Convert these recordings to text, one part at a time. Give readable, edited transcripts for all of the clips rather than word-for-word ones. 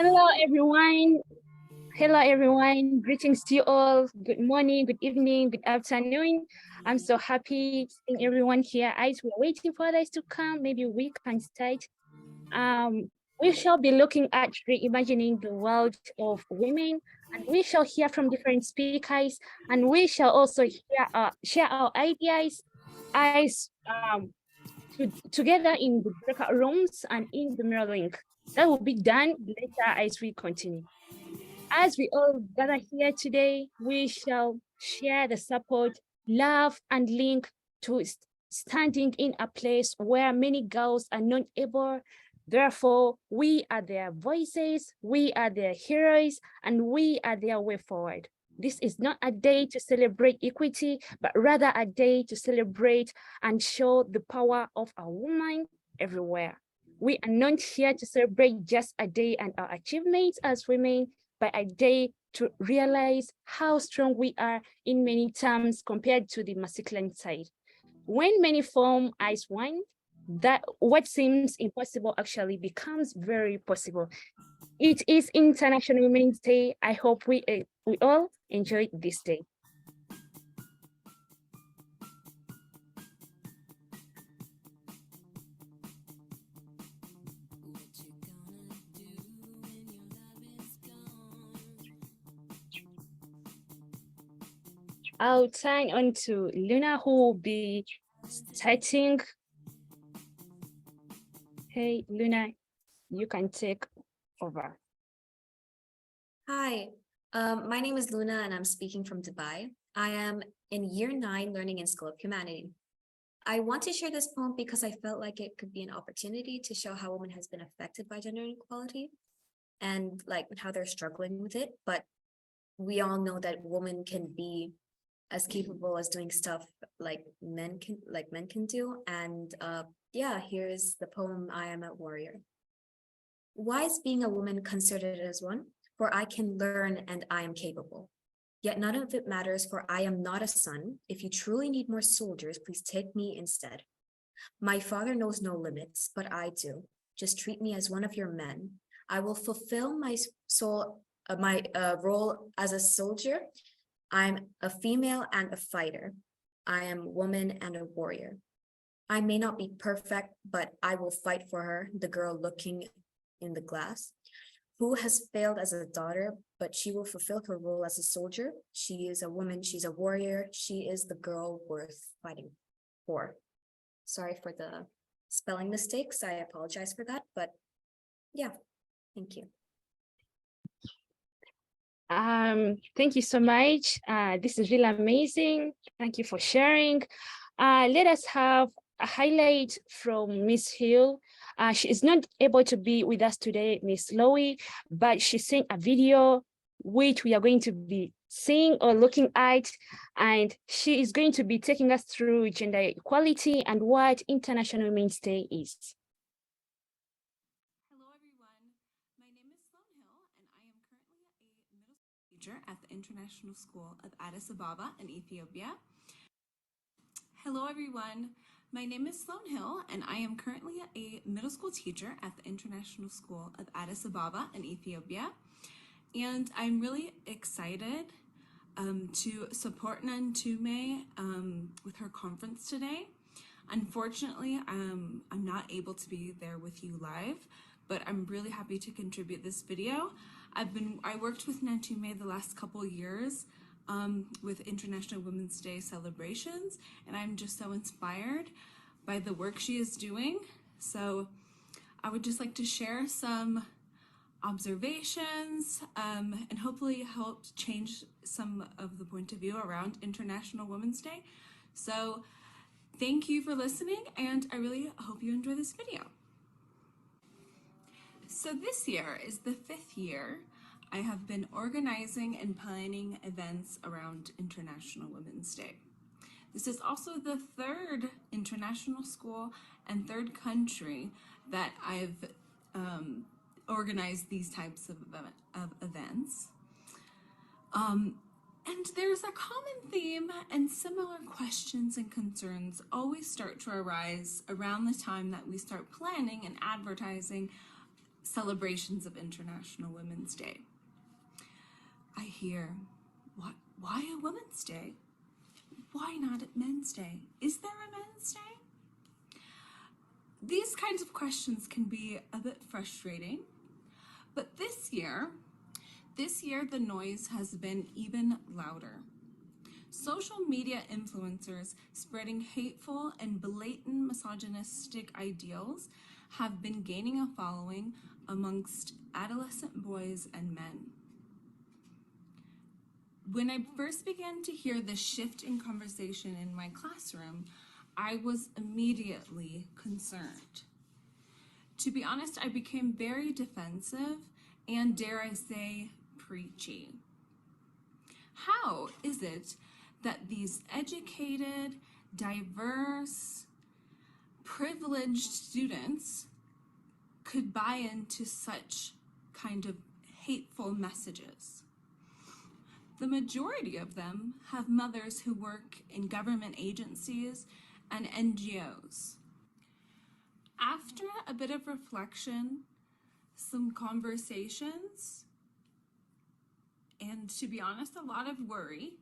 Hello, everyone. Hello, everyone. Greetings to you all. Good morning, good evening, good afternoon. I'm so happy seeing everyone here. As we're waiting for others to come, maybe we can start. Um, we shall be looking at reimagining the world of women, and we shall hear from different speakers, and we shall also share our ideas as together in the breakout rooms and in the mirror link. That will be done later as we continue. As we all gather here today, we shall share the support, love, and link to standing in a place where many girls are not able. Therefore, we are their voices, we are their heroes, and we are their way forward. This is not a day to celebrate equity, but rather a day to celebrate and show the power of a woman everywhere. We are not here to celebrate just a day and our achievements as women, by a day to realize how strong we are in many terms compared to the masculine side. When many form as one, that what seems impossible actually becomes very possible. It is International Women's Day. I hope we all enjoy this day. I'll turn on to Luna, who will be starting. Hey, Luna, you can take over. Hi, my name is Luna and I'm speaking from Dubai. I am in year 9 learning in School of Humanity. I want to share this poem because I felt like it could be an opportunity to show how women has been affected by gender inequality and like how they're struggling with it. But we all know that women can be as capable as doing stuff like men can do. And yeah, here's the poem, I Am a Warrior. Why is being a woman considered as one? For I can learn and I am capable. Yet none of it matters, for I am not a son. If you truly need more soldiers, please take me instead. My father knows no limits, but I do. Just treat me as one of your men. I will fulfill my role as a soldier. I'm a female and a fighter. I am a woman and a warrior. I may not be perfect, but I will fight for her, the girl looking in the glass, who has failed as a daughter, but she will fulfill her role as a soldier. She is a woman, she's a warrior, she is the girl worth fighting for. Sorry for the spelling mistakes, I apologize for that, but yeah, thank you. Thank you so much. This is really amazing. Thank you for sharing. Let us have a highlight from Miss Hill. She is not able to be with us today, Miss Lowy, but she sent a video which we are going to be seeing or looking at, and she is going to be taking us through gender equality and what International Women's Day is. Hello everyone, my name is Sloan Hill and I am currently a middle school teacher at the International School of Addis Ababa in Ethiopia. Hello everyone, my name is Sloan Hill and I am currently a middle school teacher at the International School of Addis Ababa in Ethiopia. And I'm really excited to support Nantume with her conference today. Unfortunately, I'm not able to be there with you live, but I'm really happy to contribute this video. I worked with Nantume the last couple years with International Women's Day celebrations, and I'm just so inspired by the work she is doing. So I would just like to share some observations and hopefully help change some of the point of view around International Women's Day. So thank you for listening, and I really hope you enjoy this video. So this year is the 5th year I have been organizing and planning events around International Women's Day. This is also the 3rd international school and 3rd country that I've organized these types of events. And there's a common theme, and similar questions and concerns always start to arise around the time that we start planning and advertising celebrations of International Women's Day. I hear, why a Women's Day? Why not at Men's Day? Is there a Men's Day? These kinds of questions can be a bit frustrating, but this year the noise has been even louder. Social media influencers spreading hateful and blatant misogynistic ideals have been gaining a following amongst adolescent boys and men. When I first began to hear the shift in conversation in my classroom, I was immediately concerned. To be honest, I became very defensive and, dare I say, preachy. How is it that these educated, diverse, privileged students could buy into such kind of hateful messages? The majority of them have mothers who work in government agencies and NGOs. After a bit of reflection, some conversations, and to be honest, a lot of worry,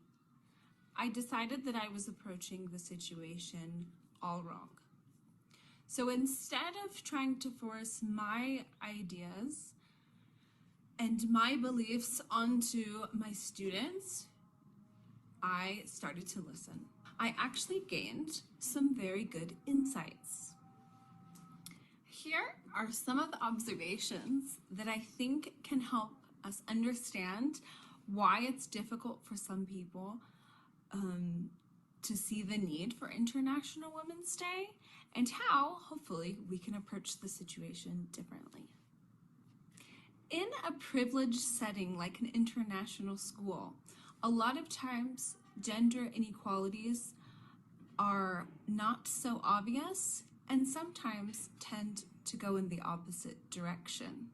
I decided that I was approaching the situation all wrong. So instead of trying to force my ideas and my beliefs onto my students, I started to listen. I actually gained some very good insights. Here are some of the observations that I think can help us understand why it's difficult for some people to see the need for International Women's Day, and how, hopefully, we can approach the situation differently. In a privileged setting like an international school, a lot of times gender inequalities are not so obvious and sometimes tend to go in the opposite direction.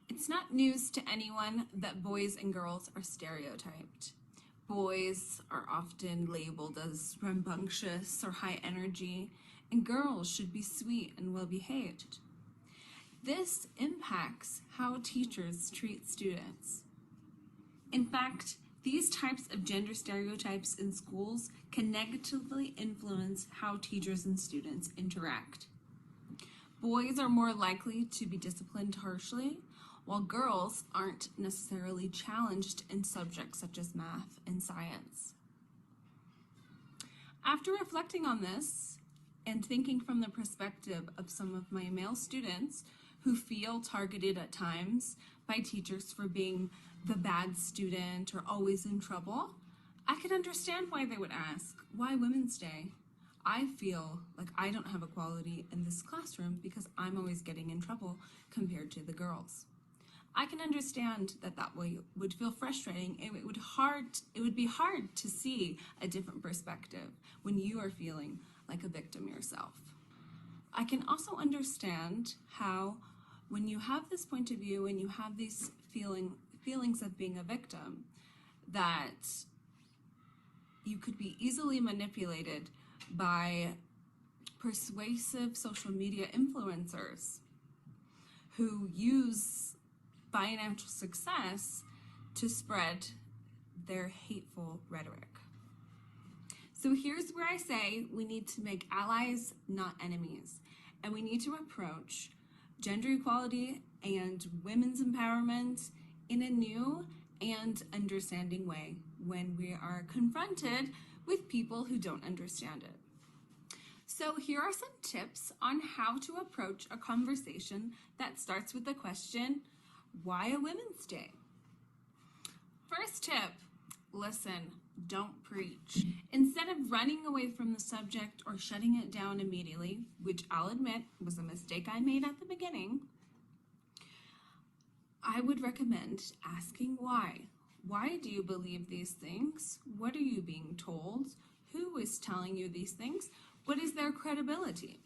It's not news to anyone that boys and girls are stereotyped. Boys are often labeled as rambunctious or high energy, and girls should be sweet and well-behaved. This impacts how teachers treat students. In fact, these types of gender stereotypes in schools can negatively influence how teachers and students interact. Boys are more likely to be disciplined harshly, while girls aren't necessarily challenged in subjects such as math and science. After reflecting on this and thinking from the perspective of some of my male students who feel targeted at times by teachers for being the bad student or always in trouble, I could understand why they would ask, why Women's Day? I feel like I don't have equality in this classroom because I'm always getting in trouble compared to the girls. I can understand that would feel frustrating, and it would be hard to see a different perspective when you are feeling like a victim yourself. I can also understand how when you have this point of view and you have these feelings of being a victim, that you could be easily manipulated by persuasive social media influencers who use financial success to spread their hateful rhetoric. So here's where I say we need to make allies, not enemies, and we need to approach gender equality and women's empowerment in a new and understanding way when we are confronted with people who don't understand it. So here are some tips on how to approach a conversation that starts with the question, why a Women's Day? First tip, listen, don't preach. Instead of running away from the subject or shutting it down immediately, which I'll admit was a mistake I made at the beginning, I would recommend asking why. Why do you believe these things? What are you being told? Who is telling you these things? What is their credibility?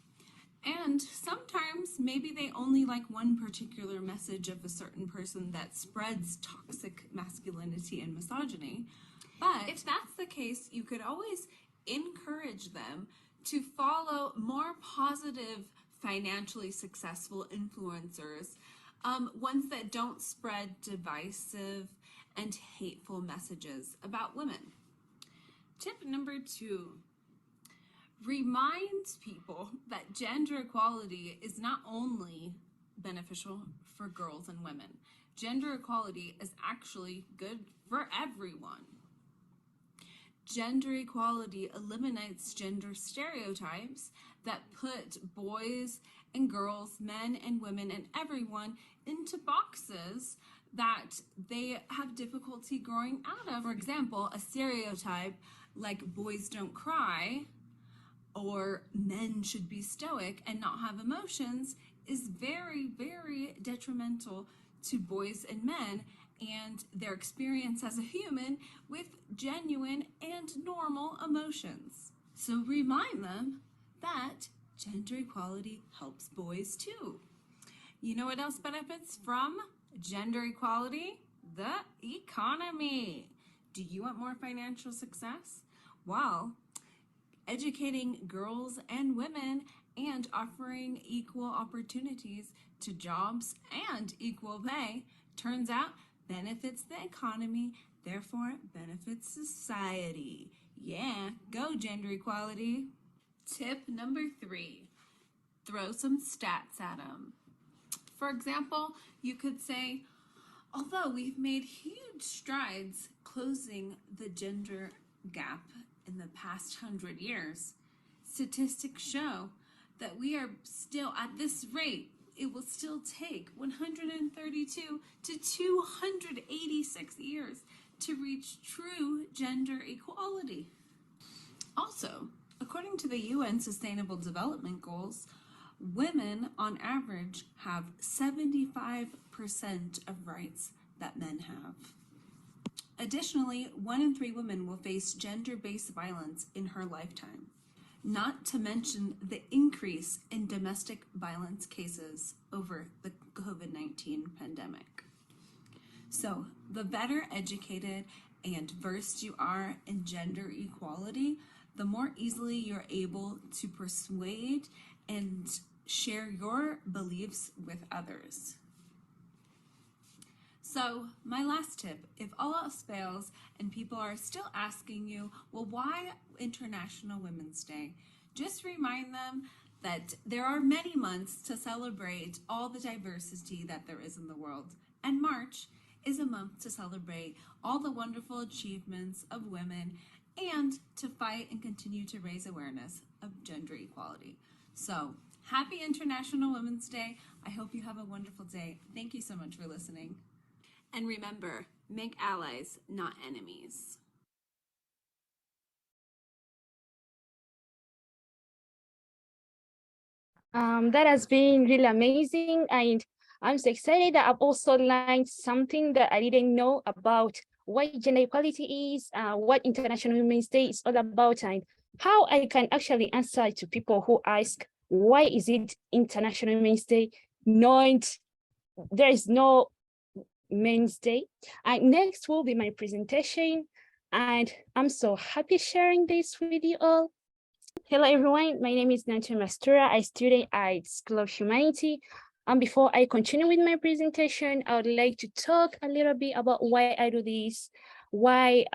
And sometimes maybe they only like one particular message of a certain person that spreads toxic masculinity and misogyny. But if that's the case, you could always encourage them to follow more positive financially successful influencers, ones that don't spread divisive and hateful messages about women. Tip number 2, remind people that gender equality is not only beneficial for girls and women. Gender equality is actually good for everyone. Gender equality eliminates gender stereotypes that put boys and girls, men and women, and everyone into boxes that they have difficulty growing out of. For example, a stereotype like boys don't cry or men should be stoic and not have emotions is very, very detrimental to boys and men and their experience as a human with genuine and normal emotions. So remind them that gender equality helps boys too. You know what else benefits from gender equality? The economy. Do you want more financial success? Well, educating girls and women and offering equal opportunities to jobs and equal pay turns out benefits the economy, therefore benefits society. Yeah, go gender equality. Tip number 3, throw some stats at them. For example, you could say, although we've made huge strides closing the gender gap in the past 100 years, statistics show that we are still at this rate. It will still take 132 to 286 years to reach true gender equality. Also, according to the UN Sustainable Development Goals, women on average have 75% of rights that men have. Additionally, 1 in 3 women will face gender-based violence in her lifetime, not to mention the increase in domestic violence cases over the COVID-19 pandemic. So, the better educated and versed you are in gender equality, the more easily you're able to persuade and share your beliefs with others. So my last tip, if all else fails and people are still asking you, well, why International Women's Day? Just remind them that there are many months to celebrate all the diversity that there is in the world. And March is a month to celebrate all the wonderful achievements of women and to fight and continue to raise awareness of gender equality. So happy International Women's Day. I hope you have a wonderful day. Thank you so much for listening. And remember, make allies, not enemies. That has been really amazing, and I'm so excited that I've also learned something that I didn't know about what gender equality is, what International Women's Day is all about, and how I can actually answer to people who ask, why is it International Women's Day? There is no Men's Day. And next will be my presentation, and I'm so happy sharing this with you all. Hello everyone, my name is Nancy Mastura. I study at School of Humanity. And before I continue with my presentation, I would like to talk a little bit about why I do this, why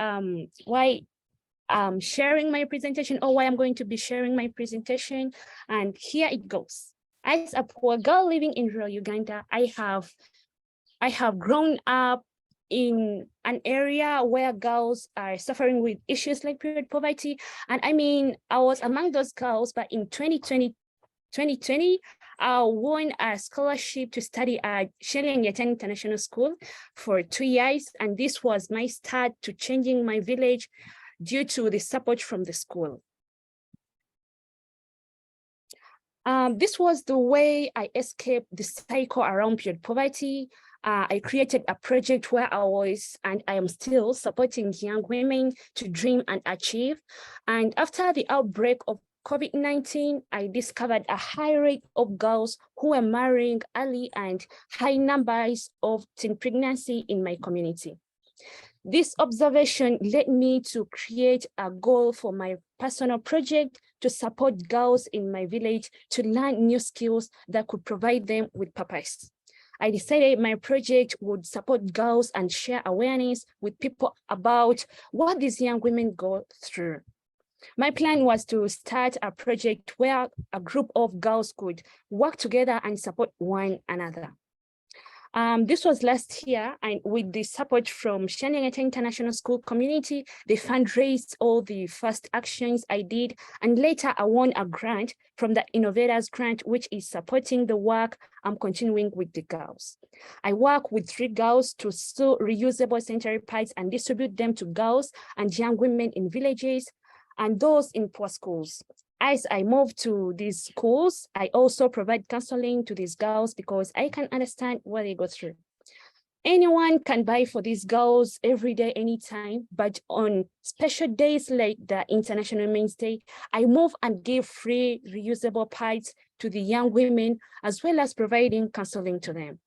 sharing my presentation, or why I'm going to be sharing my presentation. And here it goes. As a poor girl living in rural Uganda, I have grown up in an area where girls are suffering with issues like period poverty. And I mean, I was among those girls, but in 2020, I won a scholarship to study at Shelley and Yatan International School for 2 years. And this was my start to changing my village due to the support from the school. This was the way I escaped the cycle around period poverty. I created a project where I was, and I am still, supporting young women to dream and achieve. And after the outbreak of COVID-19, I discovered a high rate of girls who were marrying early and high numbers of teen pregnancy in my community. This observation led me to create a goal for my personal project to support girls in my village to learn new skills that could provide them with purpose. I decided my project would support girls and share awareness with people about what these young women go through. My plan was to start a project where a group of girls could work together and support one another. This was last year, and with the support from Shaniangata International School community, they fundraised all the first actions I did, and later I won a grant from the Innovators Grant, which is supporting the work I'm continuing with the girls. I work with 3 girls to sew reusable sanitary pads and distribute them to girls and young women in villages and those in poor schools. As I move to these schools, I also provide counseling to these girls because I can understand what they go through. Anyone can buy for these girls every day, anytime, but on special days like the International Women's Day, I move and give free reusable pads to the young women, as well as providing counseling to them.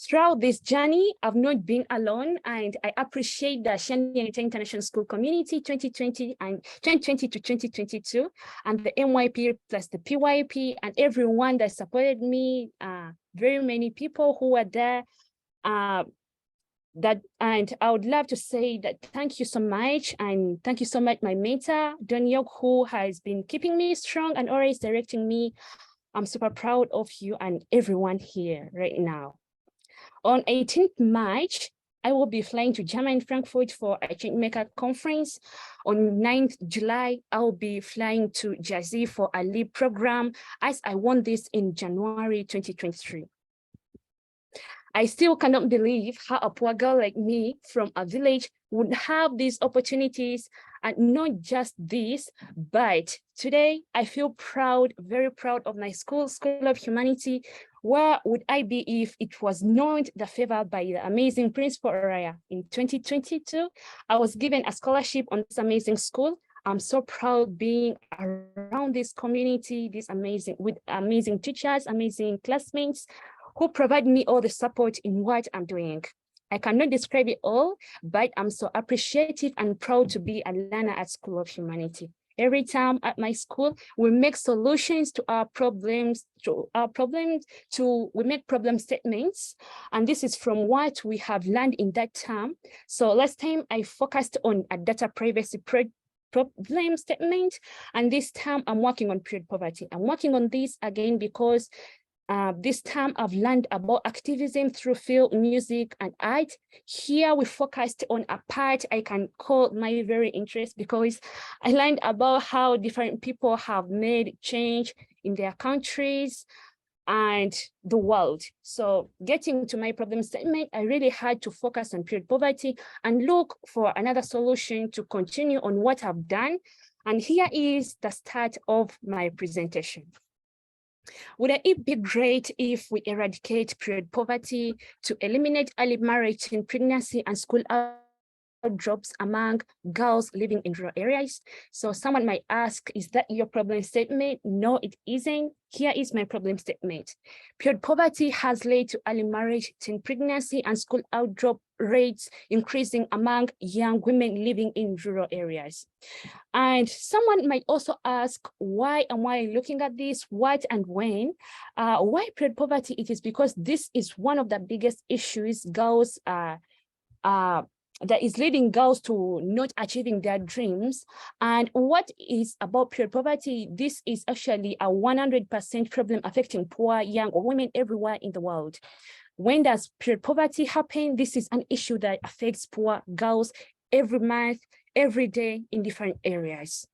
Throughout this journey, I've not been alone, and I appreciate the Shaniangata International School community 2020 and 2020 to 2022, and the MYP plus the PYP and everyone that supported me, very many people who were there. And I would love to say that thank you so much, and thank you so much, my mentor, Don Yok, who has been keeping me strong and always directing me. I'm super proud of you and everyone here right now. On 18th March, I will be flying to Germany, Frankfurt for a Changemaker conference. On 9th July, I will be flying to Jersey for a LEAP program, as I won this in January 2023. I still cannot believe how a poor girl like me from a village would have these opportunities, and not just this, but today I feel proud, very proud of my school, School of Humanity. Where would I be if it was not the favor by the amazing Principal Araya? In 2022, I was given a scholarship on this amazing school. I'm so proud being around this community, with amazing teachers, amazing classmates, who provide me all the support in what I'm doing. I cannot describe it all, but I'm so appreciative and proud to be a learner at School of Humanity. Every time at my school, we make solutions to our problems, we make problem statements. And this is from what we have learned in that term. So last time I focused on a data privacy problem statement, and this time I'm working on period poverty. I'm working on this again because this time I've learned about activism through film, music, and art. Here we focused on a part I can call my very interest, because I learned about how different people have made change in their countries and the world. So getting to my problem statement, I really had to focus on period poverty and look for another solution to continue on what I've done. And here is the start of my presentation. Would it be great if we eradicate period poverty to eliminate early marriage in pregnancy and school drops among girls living in rural areas? So someone might ask, is that your problem statement? No, it isn't. Here is my problem statement. Period poverty has led to early marriage, teen pregnancy, and school outdrop rates increasing among young women living in rural areas. And someone might also ask, why am I looking at this? What and when? Why period poverty? It is because this is one of the biggest issues girls that is leading girls to not achieving their dreams. And what is about period poverty? This is actually a 100% problem affecting poor young women everywhere in the world. When does period poverty happen? This is an issue that affects poor girls every month, every day in different areas.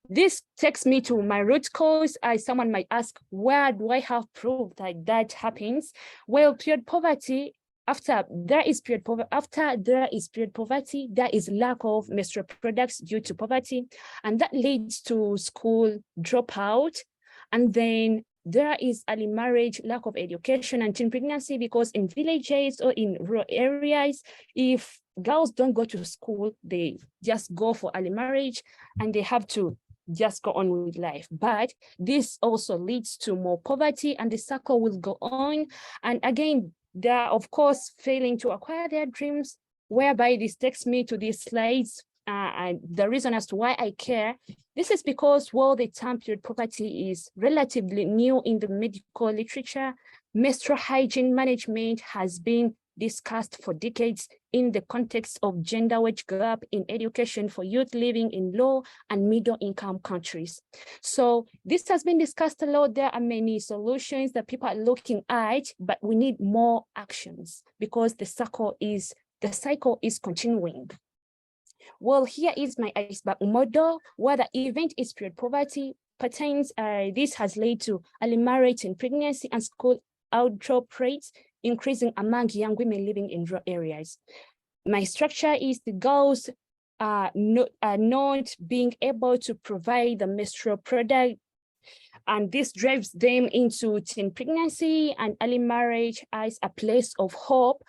This takes me to my root cause. Someone might ask, where do I have proof that that happens? Well, period poverty, after there is period poverty, there is lack of menstrual products due to poverty, and that leads to school dropout. And then there is early marriage, lack of education, and teen pregnancy, because in villages or in rural areas, if girls don't go to school, they just go for early marriage and they have to just go on with life. But this also leads to more poverty, and the cycle will go on. And again, they're of course failing to acquire their dreams, whereby this takes me to these slides and the reason as to why I care, this is because while the term period poverty is relatively new in the medical literature, menstrual hygiene management has been discussed for decades in the context of gender wage gap in education for youth living in low and middle income countries. So this has been discussed a lot. There are many solutions that people are looking at, but we need more actions because the cycle is continuing. Well, here is my iceberg model, where the event is period poverty patterns. This has led to early marriage and pregnancy and school out-drop rates increasing among young women living in rural areas. My structure is the girls not being able to provide the menstrual product, and this drives them into teen pregnancy and early marriage as a place of hope.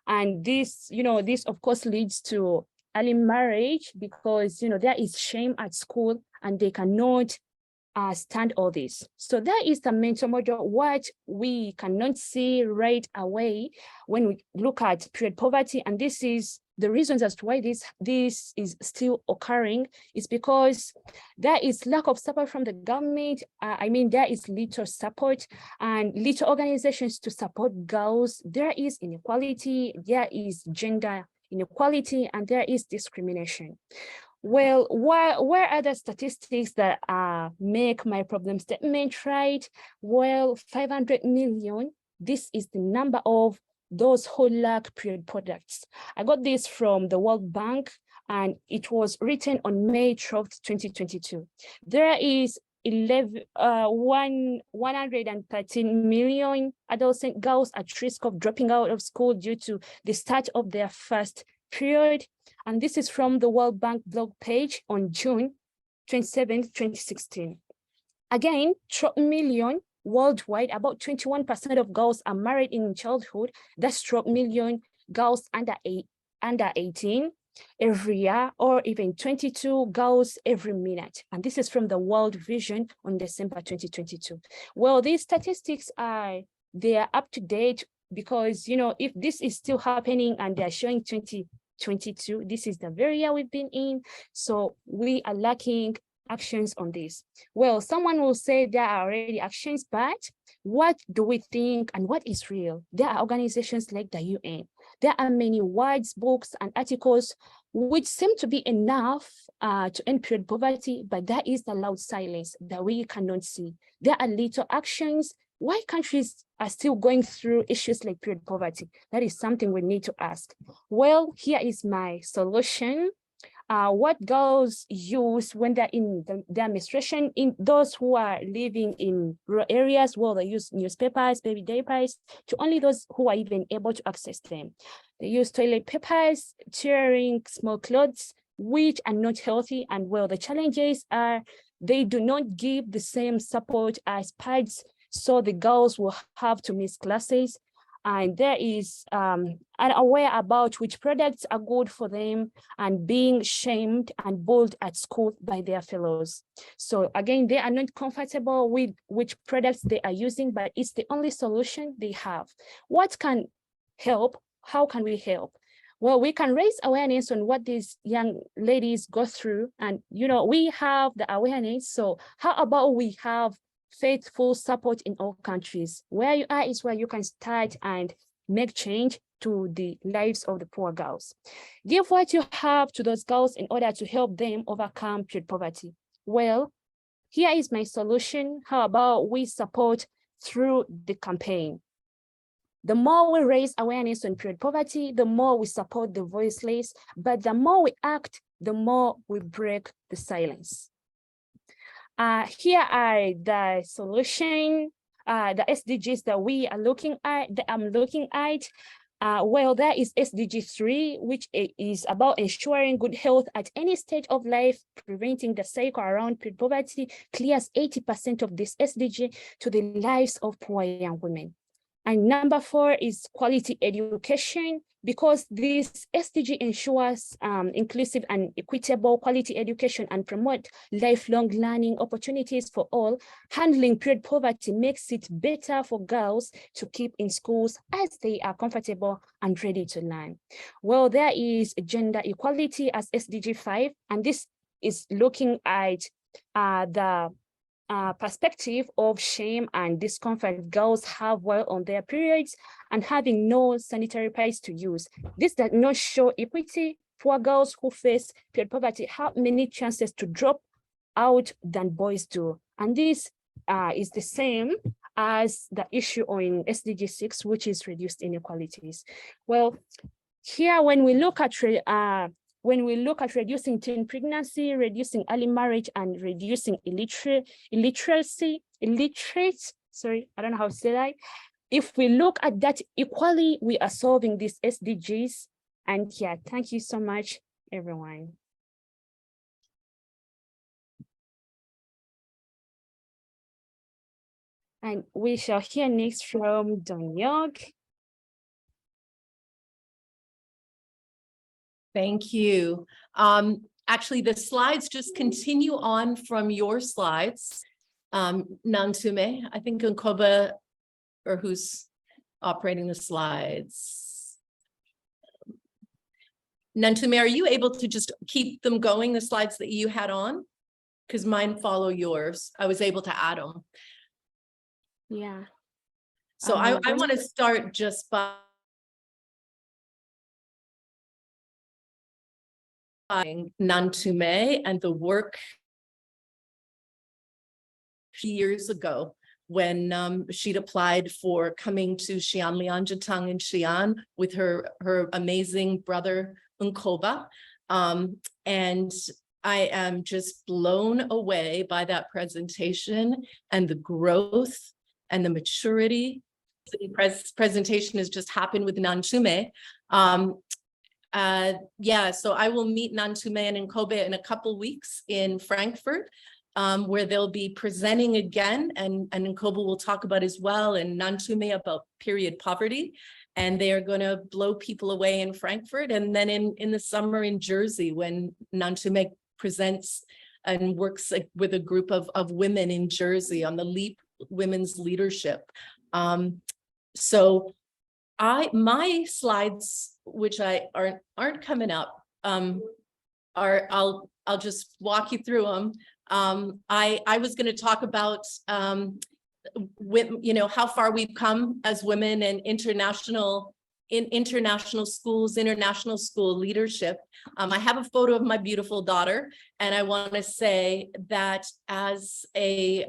And this, this of course leads to early marriage because, there is shame at school and they cannot stand all this. So that is the mental model. What we cannot see right away when we look at period poverty, and this is the reasons as to why this is still occurring, is because there is lack of support from the government. There is little support and little organizations to support girls. There is inequality, there is gender inequality, and there is discrimination. Well, where are the statistics that make my problem statement right? Well, 500 million, this is the number of those who lack period products. I got this from the World Bank, and it was written on May 12th, 2022. There is 113 million adolescent girls at risk of dropping out of school due to the start of their first period. And this is from the World Bank blog page on June 27th, 2016. Again, 12 million worldwide, about 21% of girls are married in childhood. That's 12 million girls under 18 every year, or even 22 girls every minute. And this is from the World Vision on December 2022. Well, these statistics they are up to date because, if this is still happening and they're showing 2022, this is the very year we've been in. So we are lacking actions on this. Well, someone will say there are already actions, but what do we think and what is real? There are organizations like the UN. There are many words, books, and articles which seem to be enough to end period poverty, but there is the loud silence that we cannot see. There are little actions. Why countries are still going through issues like period poverty? That is something we need to ask. Well, here is my solution. What girls use when they're in their menstruation, in those who are living in rural areas, well, they use newspapers, baby diapers, to only those who are even able to access them. They use toilet papers, tearing small clothes, which are not healthy. And well, the challenges are they do not give the same support as pads, so the girls will have to miss classes. And there is unaware about which products are good for them and being shamed and bullied at school by their fellows. So again, they are not comfortable with which products they are using, but it's the only solution they have. What can help? How can we help? Well, we can raise awareness on what these young ladies go through. And, we have the awareness. So how about we have faithful support in all countries? Where you are is where you can start and make change to the lives of the poor girls. Give what you have to those girls in order to help them overcome period poverty. Well, here is my solution. How about we support through the campaign? The more we raise awareness on period poverty, the more we support the voiceless, but the more we act, the more we break the silence. Here are the solution, the SDGs that we are looking at, that I'm looking at. Well, there is SDG 3, which is about ensuring good health at any stage of life. Preventing the cycle around period poverty clears 80% of this SDG to the lives of poor young women. And number 4 is quality education, because this SDG ensures inclusive and equitable quality education and promote lifelong learning opportunities for all. Handling period poverty makes it better for girls to keep in schools as they are comfortable and ready to learn. Well, there is gender equality as SDG 5, and this is looking at the perspective of shame and discomfort girls have while on their periods and having no sanitary pads to use. This does not show equity. For girls who face period poverty have many chances to drop out than boys do. And this is the same as the issue on SDG 6, which is reduced inequalities. Well, here when we look at reducing teen pregnancy, reducing early marriage, and reducing illiteracy, sorry, I don't know how to say that. If we look at that equally, we are solving these SDGs. And yeah, thank you so much, everyone. And we shall hear next from Donyog. Thank you. Actually, the slides just continue on from your slides. Nantume, I think Nkoba, or who's operating the slides. Nantume, are you able to just keep them going, the slides that you had on? Because mine follow yours. I was able to add them. Yeah. So I want to start just by Nantume and the work years ago when she'd applied for coming to Xi'an Lianjitang in Xi'an with her amazing brother Nkoba. And I am just blown away by that presentation and the growth and the maturity. The presentation has just happened with Nantume. Yeah, so I will meet Nantume and Nkoba in a couple weeks in Frankfurt, where they'll be presenting again, and Nkoba will talk about as well, and Nantume about period poverty. And they are going to blow people away in Frankfurt. And then in the summer in Jersey, when Nantume presents and works with a group of women in Jersey on the LEAP Women's Leadership. So my slides, which aren't coming up, I'll just walk you through them. I was going to talk about how far we've come as women and international schools, international school leadership. I have a photo of my beautiful daughter, and I want to say that as a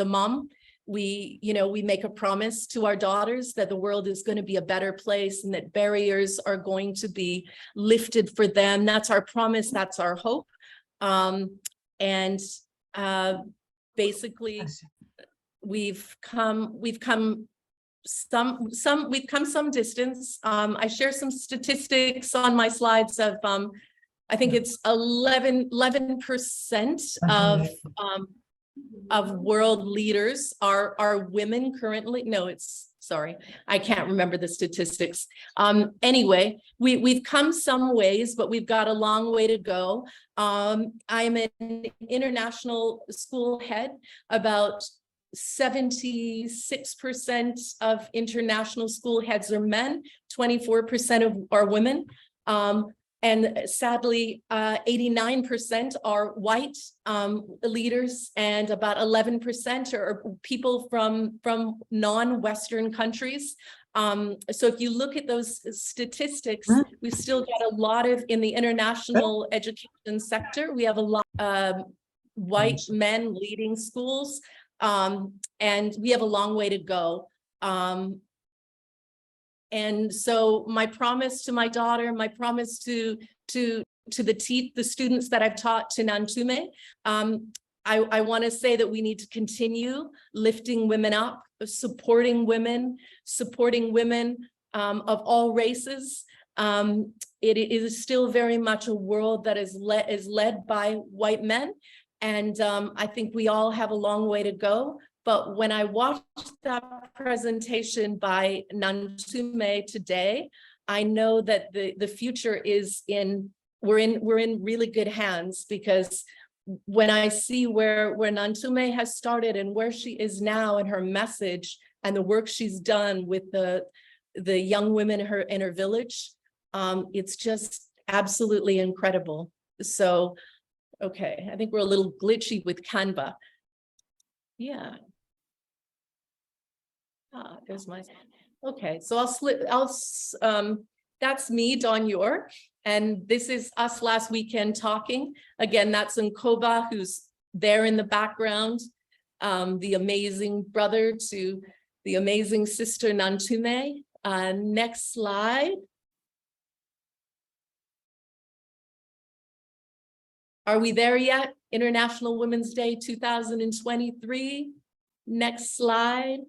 mom, we make a promise to our daughters that the world is going to be a better place and that barriers are going to be lifted for them. That's our promise. That's our hope. Basically, we've come some distance. I share some statistics on my slides of I think it's 11% of world leaders are women currently. No, sorry, I can't remember the statistics. Anyway, we've come some ways, but we've got a long way to go. I'm an international school head. About 76% of international school heads are men, 24% are women. And sadly, 89% are white leaders, and about 11% are people from non-Western countries. So if you look at those statistics, we've still got a lot in the international education sector. We have a lot of white men leading schools, and we have a long way to go. And so my promise to my daughter, my promise to the students that I've taught, to Nantume, I want to say that we need to continue lifting women up, supporting women of all races. It is still very much a world that is led by white men. And I think we all have a long way to go, But when I watched that presentation by Nantume today, I know that the future is we're in really good hands, because when I see where Nantume has started and where she is now, and her message and the work she's done with the young women in her village, it's just absolutely incredible. So, okay, I think we're a little glitchy with Canva. Yeah. There's my, okay, so that's me, Dawn York, and this is us last weekend talking. Again, that's Nkoba, who's there in the background, the amazing brother to the amazing sister Nantume. Next slide. Are we there yet? International Women's Day 2023. Next slide.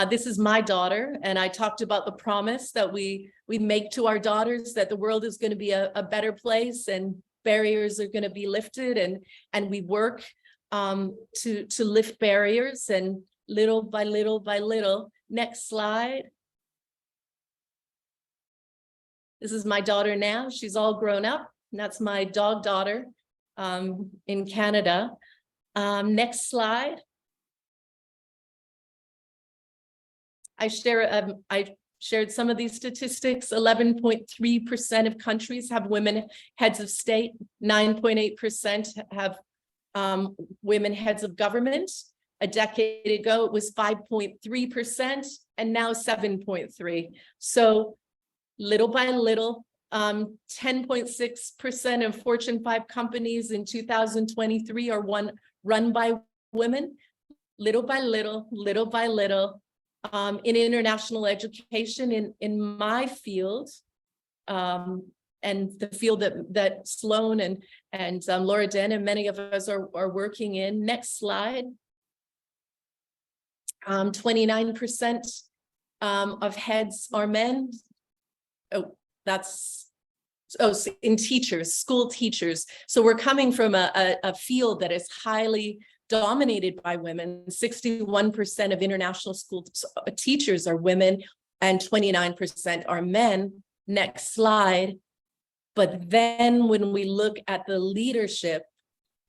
This is my daughter, and I talked about the promise that we make to our daughters, that the world is going to be a better place and barriers are going to be lifted, and we work to lift barriers, and little by little by little. Next slide. This is my daughter now. She's all grown up, and that's my dog daughter in Canada. Next slide. I shared some of these statistics. 11.3% of countries have women heads of state. 9.8% have women heads of government. A decade ago, it was 5.3%, and now 7.3%. So little by little, 10.6% of Fortune 5 companies in 2023 are run by women. Little by little, little by little. In international education, in my field, and the field that Sloan and Laura Den and many of us are working in. Next slide. 29% of heads are men. In teachers, school teachers. So we're coming from a field that is highly dominated by women. 61% of international school teachers are women, and 29% are men. Next slide. But then when we look at the leadership,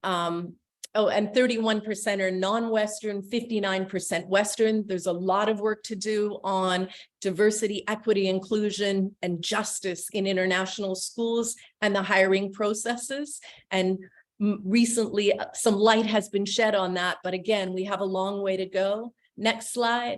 and 31% are non-Western, 59% Western. There's a lot of work to do on diversity, equity, inclusion, and justice in international schools and the hiring processes. And recently, some light has been shed on that, but again, we have a long way to go. Next slide.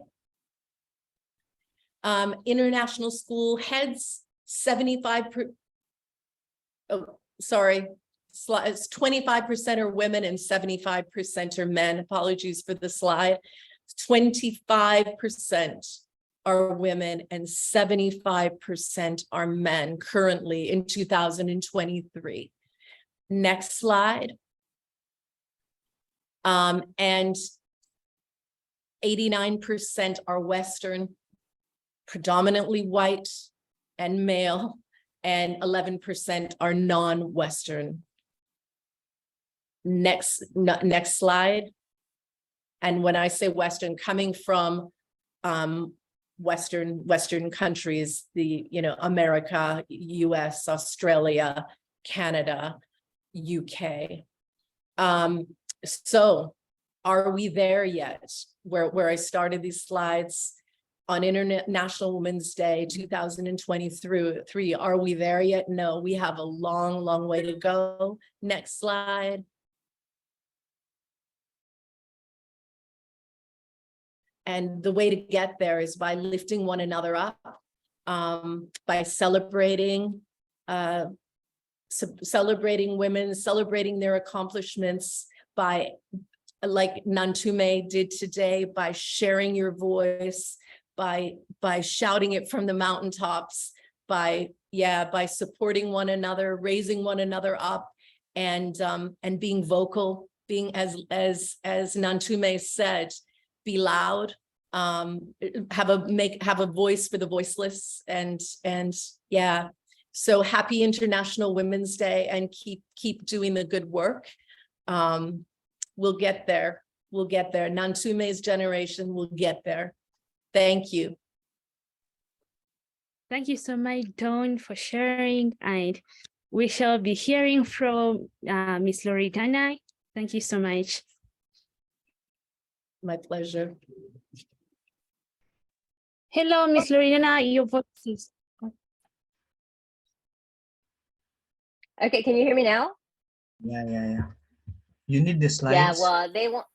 International school heads, 25% are women and 75% are men. Apologies for the slide. 25% are women and 75% are men currently in 2023. Next slide. And 89% are Western, predominantly white and male, and 11% are non-Western. Next slide. And when I say Western, coming from Western countries, America, US, Australia, Canada, UK. So are we there yet? Where I started these slides on International Women's Day 2023, are we there yet? No, we have a long, long way to go. Next slide. And the way to get there is by lifting one another up, by celebrating women, celebrating their accomplishments, by, like Nantume did today, by sharing your voice, by shouting it from the mountaintops, by supporting one another, raising one another up, and being vocal, being as Nantume said, be loud, have a voice for the voiceless, and yeah. So happy International Women's Day, and keep doing the good work. We'll get there. We'll get there. Nantume's generation will get there. Thank you. Thank you so much, Dawn, for sharing. And we shall be hearing from Miss Loredana. Thank you so much. My pleasure. Hello, Miss Loredana, your voice is. Okay, can you hear me now? Yeah. You need the Yeah, slides. well, they want,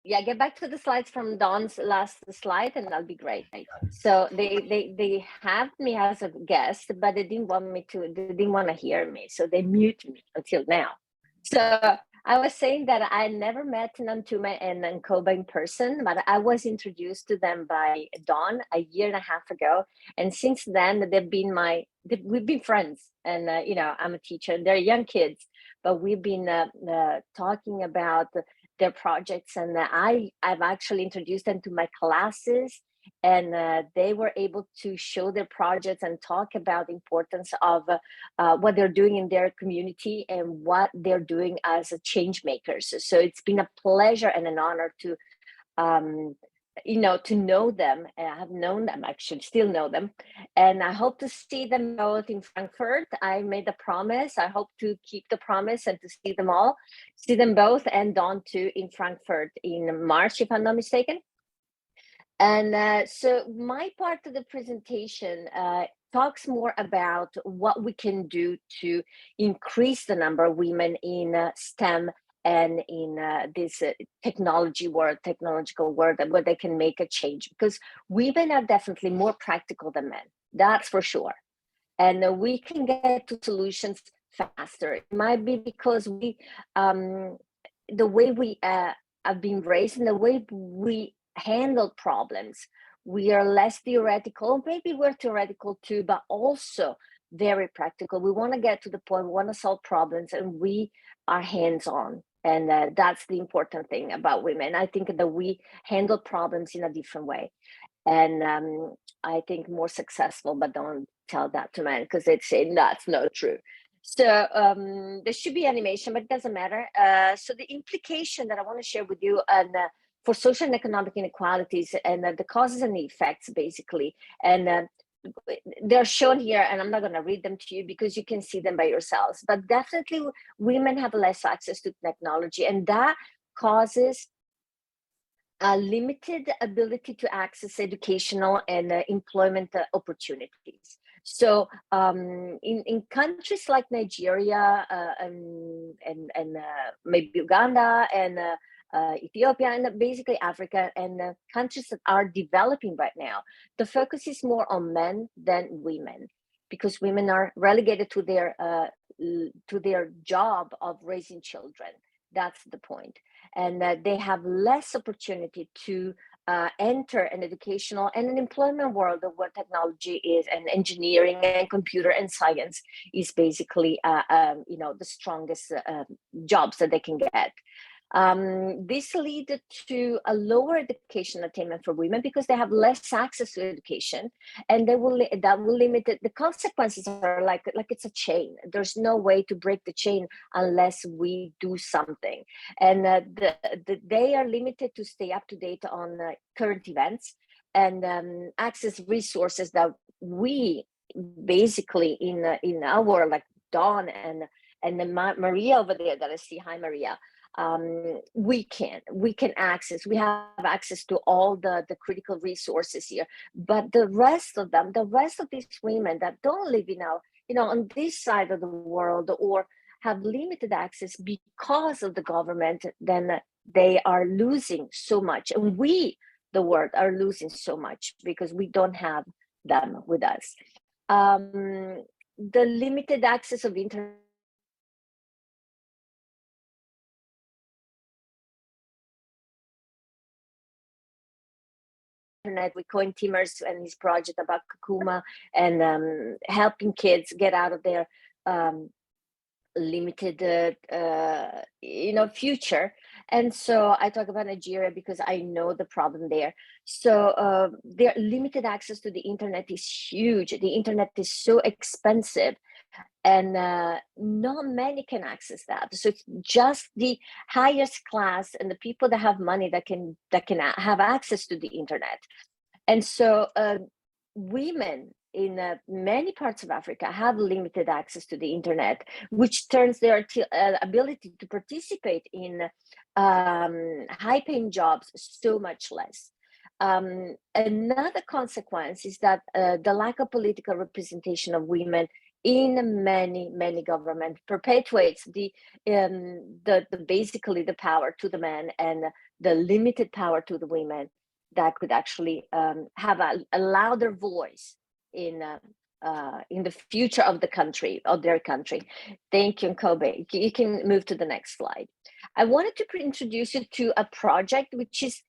yeah, get back to the slides from Dawn's last slide and that'll be great. So they have me as a guest, but they didn't want to hear me. So they mute me until now. So I was saying that I never met Nantume and Nkoba in person, but I was introduced to them by Dawn a year and a half ago. And since then we've been friends, and you know, I'm a teacher and they're young kids, but we've been talking about their projects, and I've actually introduced them to my classes, and they were able to show their projects and talk about the importance of what they're doing in their community and what they're doing as a change makers. So it's been a pleasure and an honor to you know, to know them. And I have known them, actually still know them, and I hope to see them both in Frankfurt. I made a promise. I hope to keep the promise and to see them both, and Dawn too, in Frankfurt in March, if I'm not mistaken. And so my part of the presentation talks more about what we can do to increase the number of women in STEM and in this technological world, where they can make a change, because women are definitely more practical than men, that's for sure. And we can get to solutions faster. It might be because we, the way we have been raised and the way we handle problems, we are less theoretical. Maybe we're theoretical too, but also very practical. We want to get to the point, we want to solve problems, and we are hands-on. And that's the important thing about women. I think that we handle problems in a different way. And I think more successful, but don't tell that to men because they'd say that's not true. So there should be animation, but it doesn't matter. So the implication that I want to share with you, and for social and economic inequalities, and the causes and the effects, basically, and they're shown here, and I'm not going to read them to you because you can see them by yourselves. But definitely, women have less access to technology, and that causes a limited ability to access educational and employment opportunities. So in countries like Nigeria and maybe Uganda and Ethiopia and basically Africa and countries that are developing right now, the focus is more on men than women, because women are relegated to their job of raising children. That's the point. And they have less opportunity to enter an educational and an employment world of what technology is, and engineering and computer and science is basically you know, the strongest jobs that they can get. This leads to a lower education attainment for women because they have less access to education, and that will limit it. The consequences are like it's a chain. There's no way to break the chain unless we do something, and they are limited to stay up to date on current events and access resources that we basically in our, like Dawn and Maria over there that I see. Hi, Maria. We have access to all the critical resources here, but the rest of these women that don't live on this side of the world, or have limited access because of the government, then they are losing so much, and we, the world, are losing so much because we don't have them with us. The limited access of internet with Coin Timmers and his project about Kakuma, and helping kids get out of their limited future. And so I talk about Nigeria because I know the problem there. So their limited access to the internet is huge. The internet is so expensive and not many can access that. So it's just the highest class and the people that have money that can have access to the internet. And so women in many parts of Africa have limited access to the internet, which turns their ability to participate in high-paying jobs so much less. Another consequence is that the lack of political representation of women in many governments perpetuates the basically the power to the men and the limited power to the women that could actually have a louder voice in the future of the country, of their country. Thank you, Kobe. You can move to the next slide. I wanted to introduce you to a project which is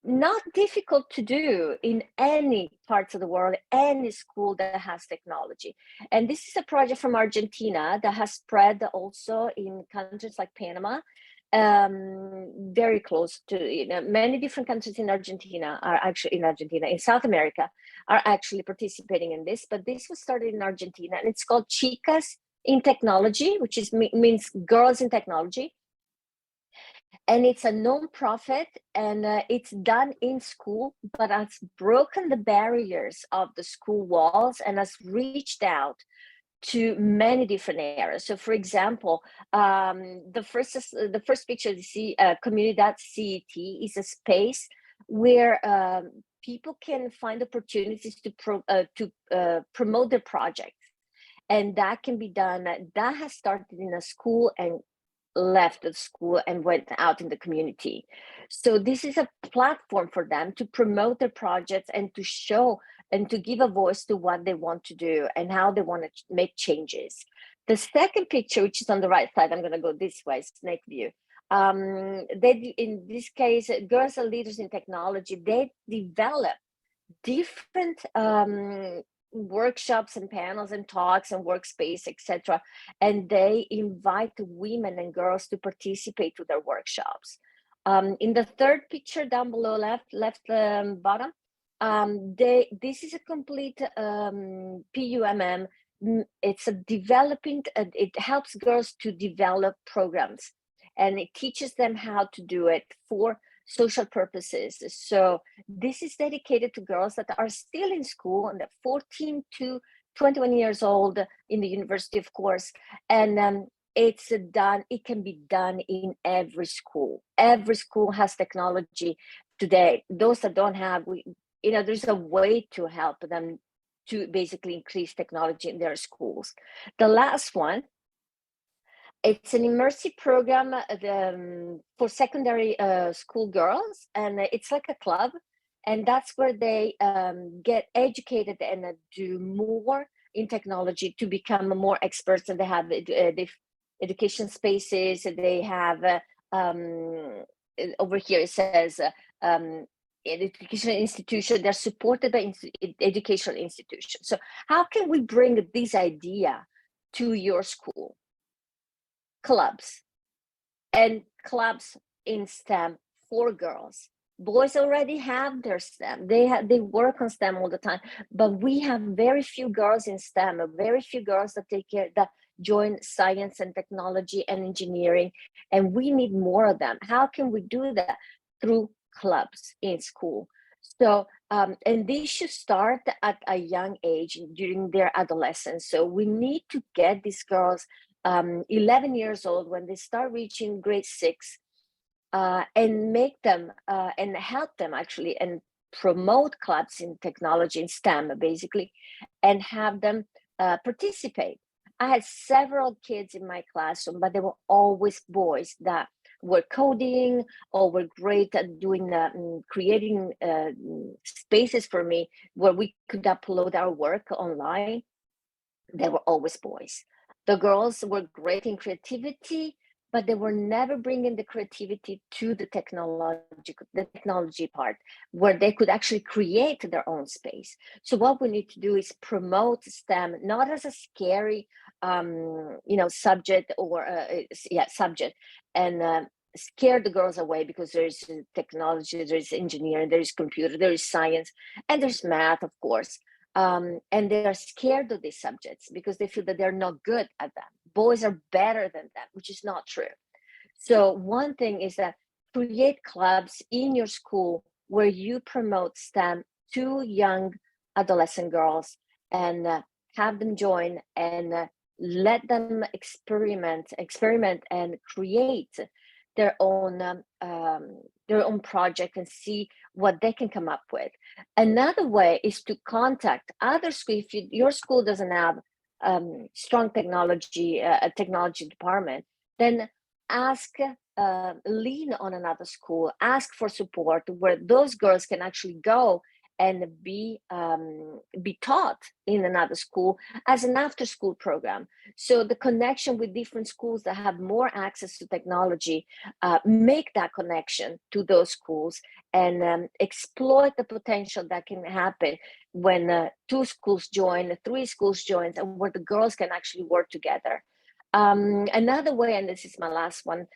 not difficult to do in any parts of the world, any school that has technology. And this is a project from Argentina that has spread also in countries like Panama, very close to, many different countries in Argentina, in South America, are actually participating in this, but this was started in Argentina, and it's called Chicas in Technology, which means girls in technology. And it's a non-profit, and it's done in school, but has broken the barriers of the school walls and has reached out to many different areas. So, for example, the first picture you see, Comunidad.CET, is a space where people can find opportunities to promote their projects, and that can be done. That has started in a school and left the school and went out in the community. So this is a platform for them to promote their projects and to show and to give a voice to what they want to do and how they want to make changes. The second picture, which is on the right side, I'm going to go this way, snake view. They, in this case, Girls Are Leaders in Technology, they develop different workshops and panels and talks and workspace, etc. And they invite women and girls to participate to their workshops. In the third picture down below, left bottom, this is a complete PUMM. It's a developing, it helps girls to develop programs, and it teaches them how to do it for social purposes. So this is dedicated to girls that are still in school, and they're 14 to 21 years old in the university, of course. And it can be done in every school. Every school has technology today. Those that don't have, there's a way to help them to basically increase technology in their schools. The last one, it's an immersive program for secondary school girls, and it's like a club, and that's where they get educated and do more in technology to become more experts. And they have education spaces. They have over here it says educational institution. They're supported by educational institutions. So how can we bring this idea to your school? Clubs, and clubs in STEM for girls. Boys already have their STEM. They work on STEM all the time, but we have very few girls in STEM, very few girls that join science and technology and engineering, and we need more of them. How can we do that? Through clubs in school. So, and they should start at a young age during their adolescence. So we need to get these girls 11 years old when they start reaching grade 6, and make them and help them actually and promote clubs in technology in STEM basically, and have them participate. I had several kids in my classroom, but they were always boys that were coding or were great at doing creating spaces for me where we could upload our work online. They were always boys. The girls were great in creativity, but they were never bringing the creativity to the technology part, where they could actually create their own space. So what we need to do is promote STEM, not as a scary, subject or subject, and scare the girls away, because there's technology, there's engineering, there's computer, there is science, and there's math, of course. And they are scared of these subjects because they feel that they're not good at them. Boys are better than them, which is not true. So one thing is that create clubs in your school where you promote STEM to young adolescent girls and have them join and let them experiment and create their own project and see what they can come up with. Another way is to contact other schools. If your school doesn't have strong technology, a technology department, then ask, lean on another school, ask for support where those girls can actually go and be taught in another school as an after school program. So the connection with different schools that have more access to technology, make that connection to those schools and exploit the potential that can happen when 2 schools join, 3 schools join, and where the girls can actually work together. Another way, and this is my last one,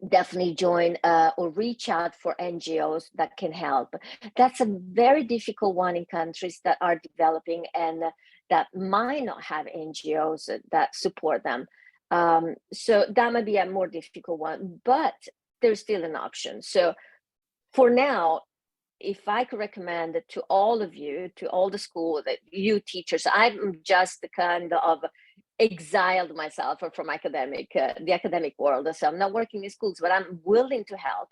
definitely join or reach out for NGOs that can help. That's a very difficult one in countries that are developing and that might not have NGOs that support them. So that might be a more difficult one, but there's still an option. So for now, if I could recommend to all of you, to all the school, that you teachers, I'm just kind of exiled myself from the academic world. So I'm not working in schools, but I'm willing to help,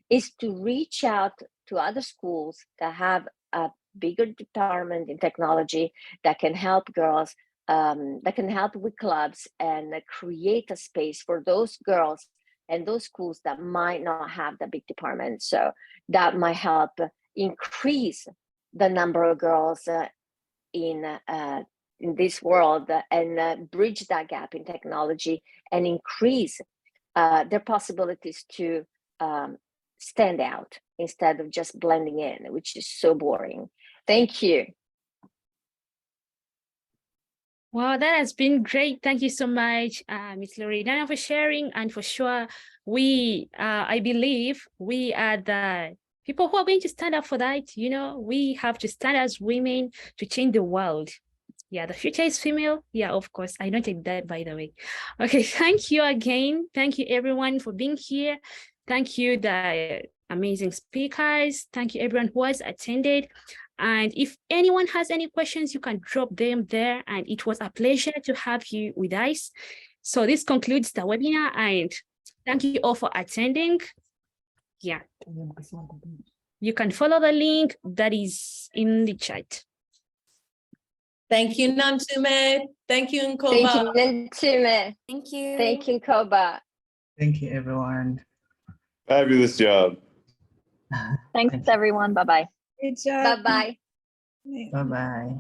is to reach out to other schools that have a bigger department in technology that can help girls, that can help with clubs and create a space for those girls and those schools that might not have the big department. So that might help increase the number of girls in this world and bridge that gap in technology and increase their possibilities to stand out instead of just blending in, which is so boring. Thank you. Wow, that has been great. Thank you so much, Ms. Loredana, for sharing. And for sure, I believe we are the people who are going to stand up for that. You know, we have to stand as women to change the world. Yeah, the future is female. Yeah, of course. I don't take that, by the way. Okay, thank you again. Thank you, everyone, for being here. Thank you, the amazing speakers. Thank you, everyone who has attended. And if anyone has any questions, you can drop them there. And it was a pleasure to have you with us. So this concludes the webinar, and thank you all for attending. Yeah. You can follow the link that is in the chat. Thank you, Nantume. Thank you, Nkoba. Thank you, Nantume. Thank you. Thank you, Nkoba. Thank you, everyone. Fabulous job. Thanks, everyone. Bye-bye. Good job. Bye-bye. Bye-bye.